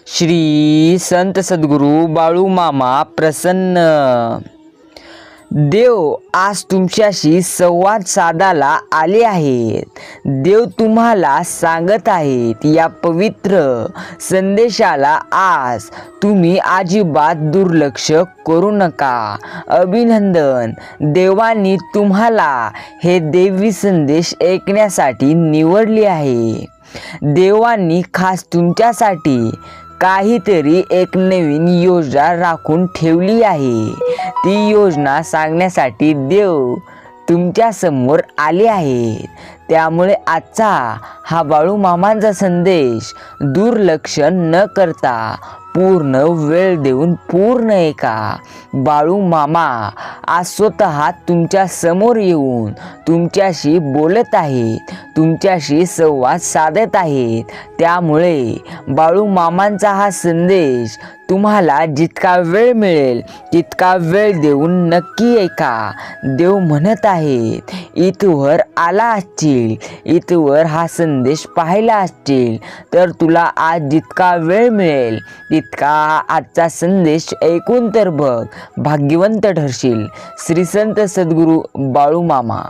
श्री संत सद्गुरू बाळू मामा प्रसन्न. देव आज तुमच्याशी संवाद साधायला आले आहेत. देव तुम्हाला सांगत आहेत या पवित्र संदेशाला आज तुम्ही अजिबात दुर्लक्ष करू नका. अभिनंदन, देवानी तुम्हाला हे दैवी संदेश ऐकण्यासाठी निवडले आहे. देवांनी खास तुमच्यासाठी काहीतरी एक नवीन योजना राखून ठेवली आहे. ती योजना सांगण्यासाठी देव तुमच्या समोर आले आहेत. त्यामुळे आजचा हा बाळू मामांचा संदेश दुर्लक्ष न करता पूर्ण वेळ देऊन पूर्ण ऐका. बाळू मामा आज स्वतः तुमच्या समोर येऊन तुमच्याशी बोलत आहेत, तुमच्याशी संवाद साधत आहेत. त्यामुळे बाळू मामांचा हा संदेश तुम्हाला जितका वेळ मिळेल तितका वेळ देऊन नक्की ऐका. देव म्हणत आहेत, इथवर आला असशील, इथवर हा संदेश पाहिला असशील तर तुला आज जितका वेळ मिळेल तितका आजचा संदेश ऐकून तर बघ, भाग्यवंत ठरशील. श्री संत सद्गुरू बाळू मामा.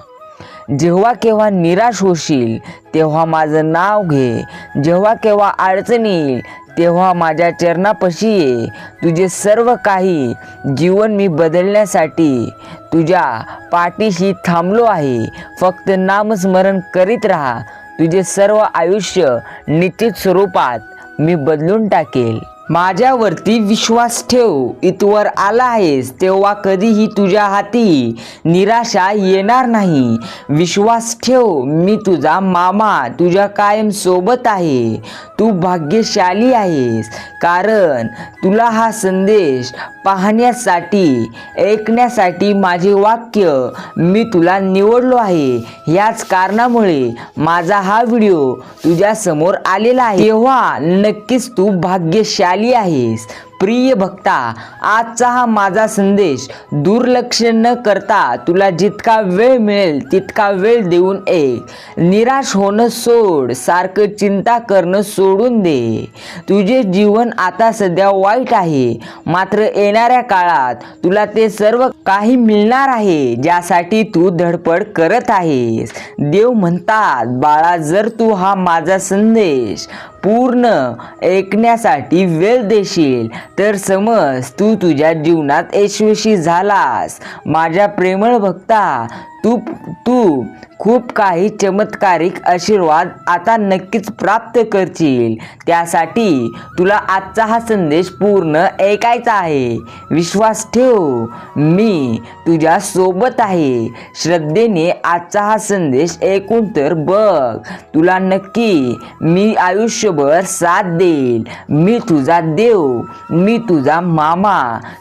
जेव्हा केव्हा निराश होशील तेव्हा माझं नाव घे. जेव्हा केव्हा अडचण येईल तेव्हा माझ्या चरणापाशी ये. तुझे सर्व काही जीवन मी बदलण्यासाठी तुझ्या पाठीशी थांबलो आहे. फक्त नामस्मरण करीत राहा. तुझे सर्व आयुष्य निश्चित स्वरूपात मी बदलून टाकेल. माझ्यावरती विश्वास ठेव. इथवर आला आहेस तेव्हा कधीही तुझ्या हाती निराशा येणार नाही. विश्वास ठेव, मी तुझा मामा तुझ्या कायम सोबत आहे. तू भाग्यशाली आहेस कारण तुला हा संदेश पाहण्यासाठी, ऐकण्यासाठी माझे वाक्य मी तुला निवडलो आहे. याच कारणामुळे माझा हा व्हिडिओ तुझ्या समोर आलेला आहे. तेव्हा नक्कीच तू भाग्यशाली आहेस. प्रिय भक्ता, आजचा हा माझा संदेश दुर्लक्ष न करता तुला जितका वेळ मिळेल तितका वेळ देऊन ऐक. निराश होणं सोड, सारखं चिंता करणं सोडून दे. तुझे जीवन आता सध्या वाईट आहे, मात्र येणाऱ्या काळात तुला ते सर्व काही मिळणार आहे ज्यासाठी तू धडपड करत आहेस. देव म्हणतात, बाळा, जर तू हा माझा संदेश पूर्ण ऐकण्यासाठी वेळ देशील तर समज तू तुझ्या जीवनात यशस्वी झालास. माझ्या प्रेमळ भक्ता, तू खूप काही चमत्कारिक आशीर्वाद आता नक्कीच प्राप्त करशील. त्यासाठी तुला आजचा हा संदेश पूर्ण ऐकायचा आहे. विश्वास ठेव, मी तुझ्या सोबत आहे. श्रद्धेने आजचा हा संदेश ऐकून तर बघ. तुला नक्की मी आयुष्यभर साथ देईल. मी तुझा देव, मी तुझा मामा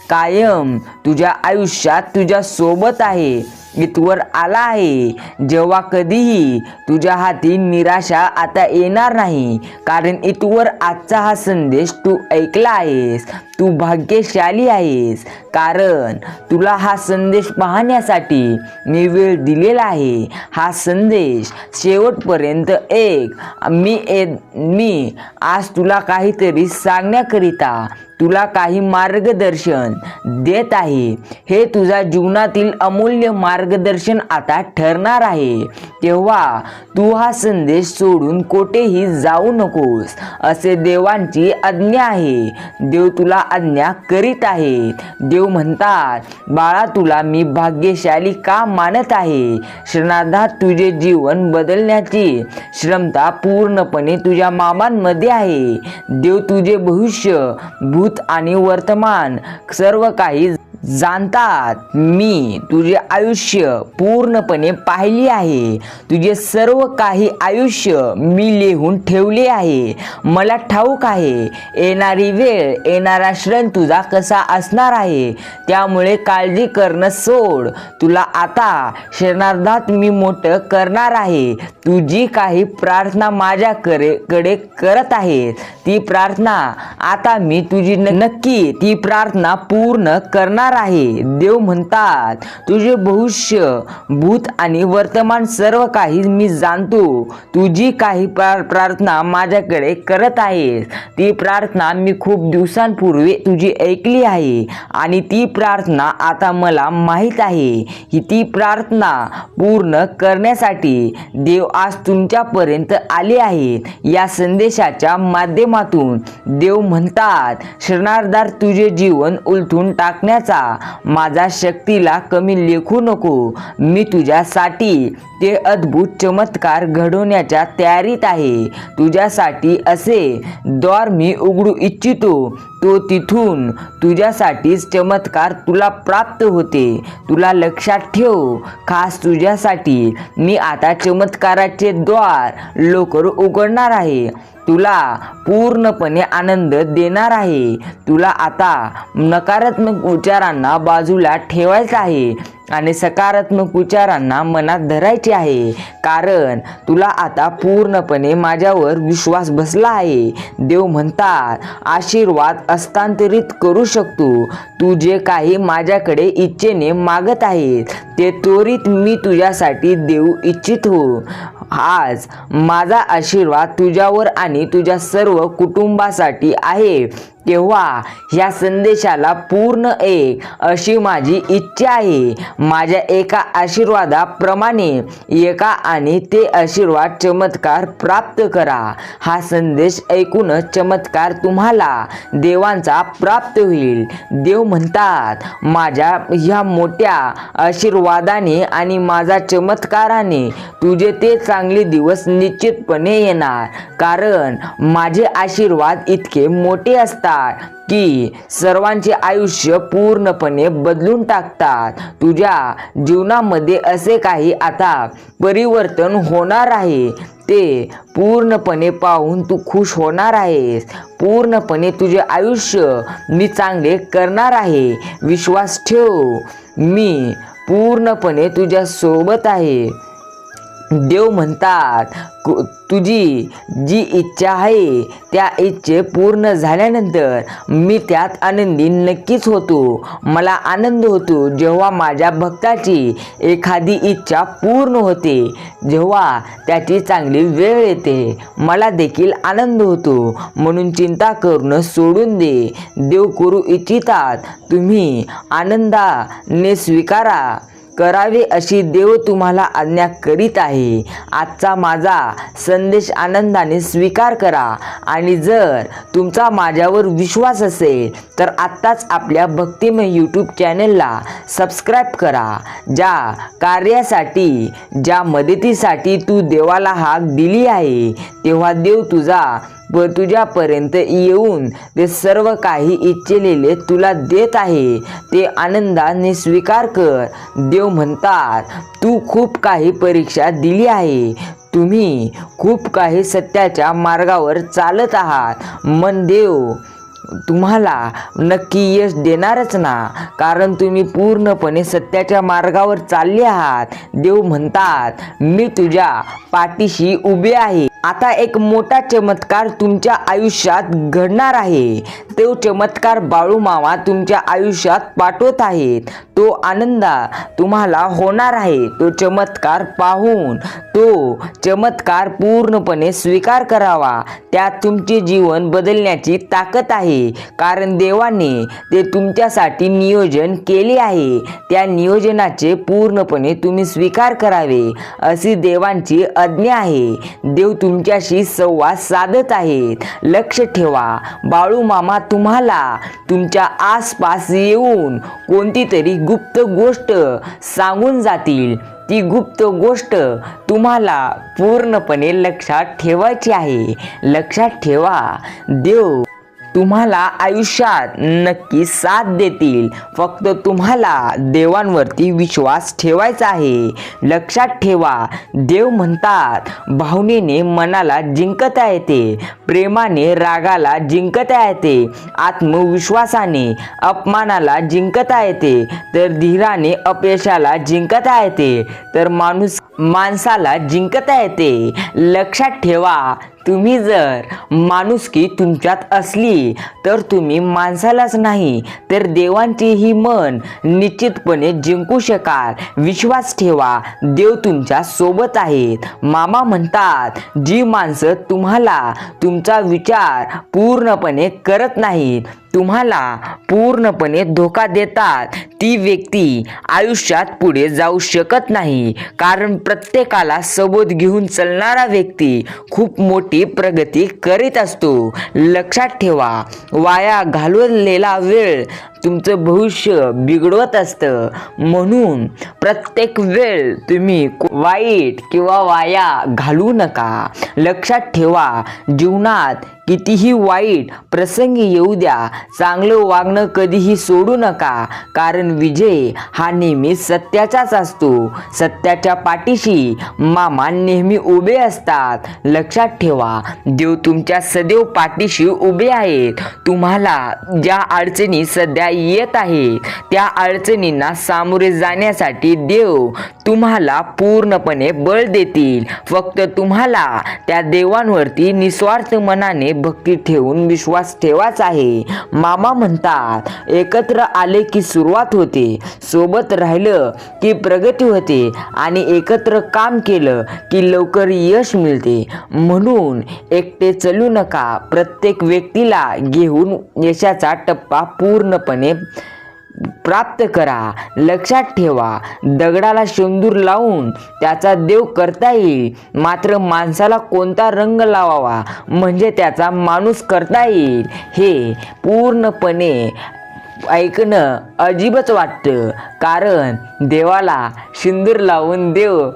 कायम तुझ्या आयुष्यात तुझ्या सोबत आहे. इथवर आला आहे जेव्हा कधीही तुझ्या हाती निराशा आता येणार नाही, कारण इथवर आजचा हा संदेश तू ऐकला आहेस. तू भाग्यशाली आहेस कारण तुला हा संदेश पाहण्यासाठी मी वेळ दिलेला आहे. हा संदेश शेवटपर्यंत ऐक. मी आज तुला काहीतरी सांगण्याकरिता तुला काही मार्गदर्शन देत आहे. हे तुझ्या जीवनातील अमूल्य मार्गदर्शन आता ठरणार आहे. तेव्हा तू हा संदेश सोडून कुठेही जाऊ नकोस, असे देवांची आज्ञा आहे. देव तुला आज्ञा करीत आहे. देव म्हणतात, बाळा, तुला मी भाग्यशाली का मानत आहे. क्षणार्धात तुझे जीवन बदलण्याची क्षमता पूर्णपणे तुझ्या मामांमध्ये आहे. देव तुझे भविष्य, भूत आणि वर्तमान सर्व काही जाणतात. मी तुझे आयुष्य पूर्णपणे पाहिले आहे. तुझे सर्व काही आयुष्य मी लिहून ठेवले आहे. मला ठाऊक आहे येणारी वेळ, येणारा क्षण तुझा कसा असणार आहे. त्यामुळे काळजी करणं सोड. तुला आता क्षणार्धात मी मोठं करणार आहे. तू जी काही प्रार्थना माझ्याकडे करत आहे ती प्रार्थना आता मी तुझी नक्की ती प्रार्थना पूर्ण करणार करणार आहे. देव म्हणतात, तुझे भविष्य, भूत आणि वर्तमान सर्व काही मी जाणतो. तुझी काही प्रार्थना माझ्याकडे करत आहेस, ती प्रार्थना मी खूप दिवसांपूर्वी तुझी ऐकली आहे आणि ती प्रार्थना आता मला माहीत आहे की ती प्रार्थना पूर्ण करण्यासाठी देव आज तुमच्यापर्यंत आले आहेत. या संदेशाच्या माध्यमातून देव म्हणतात, शरणार्थात तुझे जीवन उलथून टाकण्याचा माझा शक्तीला कमी लेखू नको. मी तुझ्यासाठी ते अद्भुत चमत्कार घडवण्याच्या तयारीत आहे. तुझ्यासाठी असे द्वार मी उघडू इच्छितो, तो तिथून तुझ्यासाठीच चमत्कार तुला प्राप्त होते. तुला लक्षात ठेव, खास तुझ्यासाठी मी आता चमत्काराचे द्वार लवकर उघडणार आहे. तुला पूर्णपणे आनंद देणार आहे. तुला आता नकारात्मक विचारांना बाजूला ठेवायचं आहे आणि सकारात्मक विचारांना मनात धरायचे आहे, कारण तुला आता पूर्णपणे माझ्यावर विश्वास बसला आहे. देव म्हणतात, आशीर्वाद हस्तांतरित करू शकतो. तू जे काही माझ्याकडे इच्छेने मागत आहेस ते त्वरित मी तुझ्यासाठी देऊ इच्छितो. आज माझा आशीर्वाद तुझ्यावर आणि तुझ्या सर्व कुटुंबासाठी आहे. तेव्हा ह्या संदेशाला पूर्ण एक अशी माझी इच्छा आहे. माझ्या एका आशीर्वादाप्रमाणे एका आणि ते आशीर्वाद चमत्कार प्राप्त करा. हा संदेश ऐकूनच चमत्कार तुम्हाला देवांचा प्राप्त होईल. देव म्हणतात, माझ्या ह्या मोठ्या आशीर्वादाने आणि माझा चमत्काराने तुझे ते चांगले दिवस निश्चितपणे येणार, कारण माझे आशीर्वाद इतके मोठे असतात की सर्वांचे आयुष्य पूर्णपणे बदलून टाकतात. तुझ्या जीवनामध्ये असे काही आता परिवर्तन होणार आहे, ते पूर्णपणे पाहून तू खुश होणार आहेस. पूर्णपणे तुझे आयुष्य मी चांगले करणार आहे. विश्वास ठेव, मी पूर्णपणे तुझ्या सोबत आहे. देव म्हणतात, तुझी जी इच्छा आहे त्या इच्छे पूर्ण झाल्यानंतर मी त्यात आनंदी नक्कीच होतो. मला आनंद होतो जेव्हा माझ्या भक्ताची एखादी इच्छा पूर्ण होते, जेव्हा त्याची चांगली वेळ येते. मला देखील आनंद होतो, म्हणून चिंता करणं सोडून दे. देव करू इच्छितात तुम्ही आनंदाने स्वीकारा करावे अशी देव तुम्हाला आज्ञा करीत आहे. आजचा माझा संदेश आनंदाने स्वीकार करा आणि जर तुमचा माझ्यावर विश्वास असेल तर आत्ताच आपल्या भक्तिमय यूट्यूब चॅनलला सबस्क्राईब करा. ज्या कार्यासाठी, ज्या मदतीसाठी तू देवाला हाक दिली आहे, तेव्हा देव तुझ्यापर्यंत येऊन ते सर्व काही इच्छिलेले तुला देत आहे. ते आनंदाने स्वीकार कर. देव म्हणतात, तू खूप काही परीक्षा दिली आहे, तुम्ही खूप काही सत्याच्या मार्गावर चालत आहात. मन देव तुम्हाला नक्की यश देणारच ना, कारण तुम्ही पूर्णपणे सत्याच्या मार्गावर चालले आहात. देव म्हणतात, मी तुझ्या पाठीशी उभे आहे. आता एक मोठा चमत्कार तुमच्या आयुष्यात घडणार आहे. तो चमत्कार बाळूमामा तुमच्या आयुष्यात पाठवत आहेत. तो आनंद तुम्हाला होणार आहे. तो चमत्कार पाहून तो चमत्कार पूर्णपणे स्वीकार करावा. त्यात तुमचे जीवन बदलण्याची ताकद आहे, कारण देवाने ते तुमच्यासाठी नियोजन केले आहे. त्या नियोजनाचे पूर्णपणे तुम्ही स्वीकार करावे अशी देवांची आज्ञा आहे. देव तुमच्याशी संवाद साधत आहेत. लक्ष ठेवा, बाळूमामा तुम्हाला तुमच्या आसपास येऊन कोणती तरी गुप्त गोष्ट सांगून जातील. ती गुप्त गोष्ट तुम्हाला पूर्णपणे लक्षात ठेवायची आहे. लक्षात ठेवा, देव तुम्हाला आयुष्यात नक्की साथ देतील. फक्त तुम्हाला देवांवरती विश्वास ठेवायचा आहे. लक्षात ठेवा, देव म्हणतात, भावनेने मनाला जिंकता येते, प्रेमाने रागाला जिंकता येते, आत्मविश्वासाने अपमानाला जिंकता येते, तर धीराने अपयशाला जिंकता येते, तर माणसाला जिंकता येते. लक्षात ठेवा, तुम्ही जर माणुसकी तुमच्यात असली तर तुम्ही माणसालाच नाही तर देवांचेही मन निश्चितपणे जिंकू शकाल. विश्वास ठेवा, देव तुमच्या सोबत आहेत. मामा म्हणतात, जी माणसं तुम्हाला तुमचा विचार पूर्णपणे करत नाहीत, तुम्हाला पूर्णपणे धोका देतात, ती व्यक्ती आयुष्यात पुढे जाऊ शकत नाही. कारण प्रत्येकाला सोबत घेऊन चालणारा व्यक्ती खूप मोठी प्रगती करीत असतो. लक्षात ठेवा, वाया घालवलेला वेळ तुमचं भविष्य बिघडवत असतं. म्हणून प्रत्येक वेळ तुम्ही वाईट किंवा वाया घालवू नका. लक्षात ठेवा, जीवनात कितीही वाईट प्रसंग येऊ द्या, चांगलं वागणं कधीही सोडू नका. कारण विजय हा नेहमी सत्याचाच असतो. सत्याच्या पाठीशी मामा नेहमी उभे असतात. लक्षात ठेवा, देव तुमच्या सदैव पाठीशी उभे आहेत. तुम्हाला ज्या अडचणी सध्या येत आहेत त्या अडचणींना सामोरे जाण्यासाठी देव तुम्हाला पूर्णपणे बळ देतील. फक्त तुम्हाला त्या देवांवरती निस्वार्थ मनाने भक्ती ठेवून विश्वास ठेवायचा आहे. मामा म्हणतात, एकत्र आले की सुरुवात होते, सोबत राहिलं की प्रगती होते आणि एकत्र काम केलं की लवकर यश मिळते. म्हणून एकटे चलू नका. प्रत्येक व्यक्तीला घेऊन यशाचा टप्पा पूर्णपणे प्राप्त करा. लक्षात ठेवा, दगडाला शेंदूर लावून त्याचा देव करता येईल, मात्र माणसाला कोणता रंग लावावा म्हणजे त्याचा माणूस करता येईल हे पूर्णपणे ऐकणं अजीबच वाटतं. कारण देवाला शेंदूर लावून देव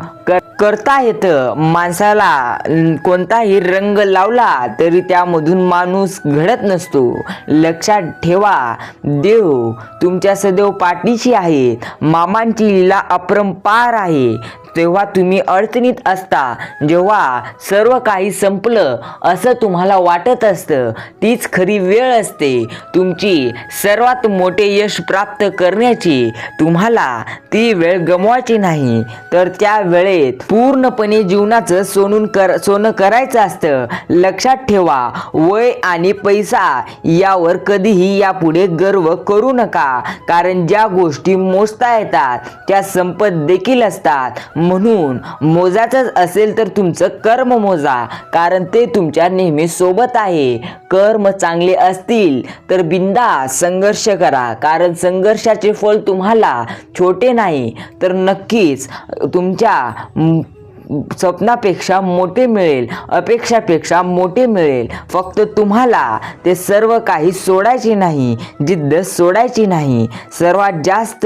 करता येतं, माणसाला कोणताही रंग लावला तरी त्यामधून माणूस घडत नसतो. लक्षात ठेवा, देव तुमच्या सदैव पाठीशी आहेत. मामांची लीला अपरंपार आहे. तेव्हा तुम्ही अडचणीत असता, जेव्हा सर्व काही संपलं असं तुम्हाला वाटत असतं, तीच खरी वेळ असते तुमची सर्वात मोठे यश प्राप्त करण्याची. तुम्हाला ती वेळ गमवायची नाही, तर त्या वेळेत पूर्णपणे जीवनाचं सोनं करायचं असतं. लक्षात ठेवा, वय आणि पैसा यावर कधीही यापुढे गर्व करू नका. कारण ज्या गोष्टी मोजता येतात त्या संपत देखील असतात. म्हणून मोजायचं असेल तर तुमचं कर्म मोजा, कारण ते तुमच्या नेहमी सोबत आहे. कर्म चांगले असतील तर बिनधास्त संघर्ष करा, कारण संघर्षाचे फळ तुम्हाला छोटे नाही तर नक्कीच तुमच्या स्वप्नापेक्षा मोठे मिळेल, अपेक्षापेक्षा मोठे मिळेल. फक्त तुम्हाला ते सर्व काही सोडायचे नाही, जिद्द सोडायची नाही. सर्वात जास्त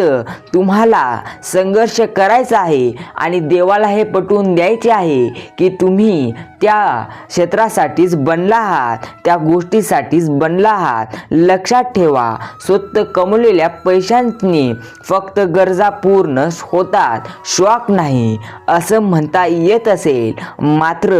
तुम्हाला संघर्ष करायचा आहे आणि देवाला हे पटवून द्यायचे आहे की तुम्ही त्या क्षेत्रासाठीच बनला आहात, त्या गोष्टीसाठीच बनला आहात. लक्षात ठेवा, स्वतः कमवलेल्या पैशांनी फक्त गरजा पूर्ण होतात, शौक नाही असं म्हणता येत असेल. मात्र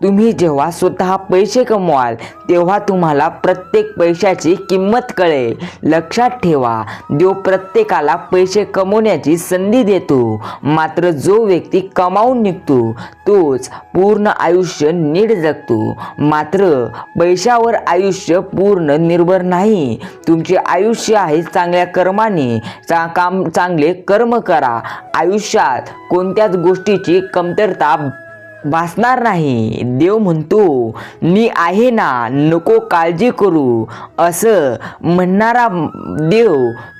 तुम्ही जेव्हा स्वतः पैसे कमवाल तेव्हा तुम्हाला प्रत्येक पैशाची किंमत कळेल. लक्षात ठेवा, देव प्रत्येकाला पैसे कमवण्याची संधी देतो, मात्र जो व्यक्ती कमावून निघतो तोच पूर्ण आयुष्य नीट जगतो. मात्र पैशावर आयुष्य पूर्ण निर्भर नाही. तुमचे आयुष्य आहे चांगल्या कर्माने, चांगले कर्म करा. आयुष्यात कोणत्याच गोष्टीची कमतरता भासणार नाही. देव म्हणतो, मी आहे ना, नको काळजी करू. असं म्हणणारा देव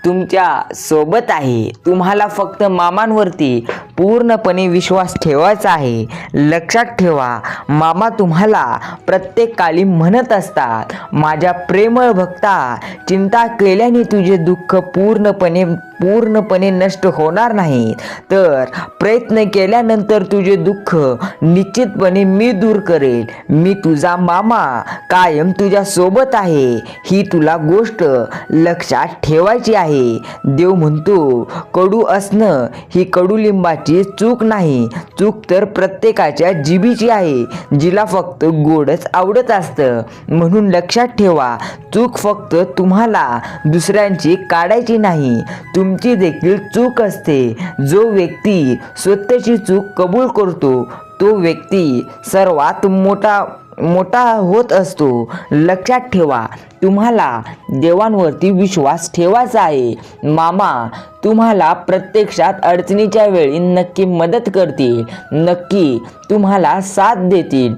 तुमच्या सोबत आहे. तुम्हाला फक्त मामांवरती पूर्णपणे विश्वास ठेवायचा आहे. लक्षात ठेवा, मामा तुम्हाला प्रत्येक काळी म्हणत असतात, माझ्या प्रेमळ भक्ता, चिंता केल्याने तुझे दुःख पूर्णपणे नष्ट होणार नाही, तर प्रयत्न केल्यानंतर तुझे दुःख निश्चितपणे मी दूर करेल. मी तुझा मामा कायम तुझ्या सोबत आहे. ही तुला गोष्ट लक्षात ठेवायची आहे. देव म्हणतो, कडू असणं ही कडुलिंबाची चूक नाही, चूक तर प्रत्येकाच्या जिभेची आहे, जिला फक्त गोडच आवडत असतं. म्हणून लक्षात ठेवा, चूक फक्त तुम्हाला दुसऱ्यांची काढायची नाही, तुमची देखील चूक असते. जो व्यक्ती स्वतःची चूक कबूल करतो तो व्यक्ती सर्वात मोठा मोठा होत असतो. लक्षात ठेवा, तुम्हाला देवांवरती विश्वास ठेवायचा आहे. मामा तुम्हाला प्रत्यक्षात अडचणीच्या वेळी नक्की मदत करतील, नक्की तुम्हाला साथ देतील.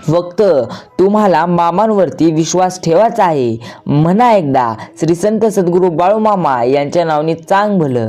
फक्त तुम्हाला मामांवरती विश्वास ठेवायचा आहे. म्हणा एकदा, श्री संत सद्गुरू बाळूमामा यांच्या नावाने चांग भलं.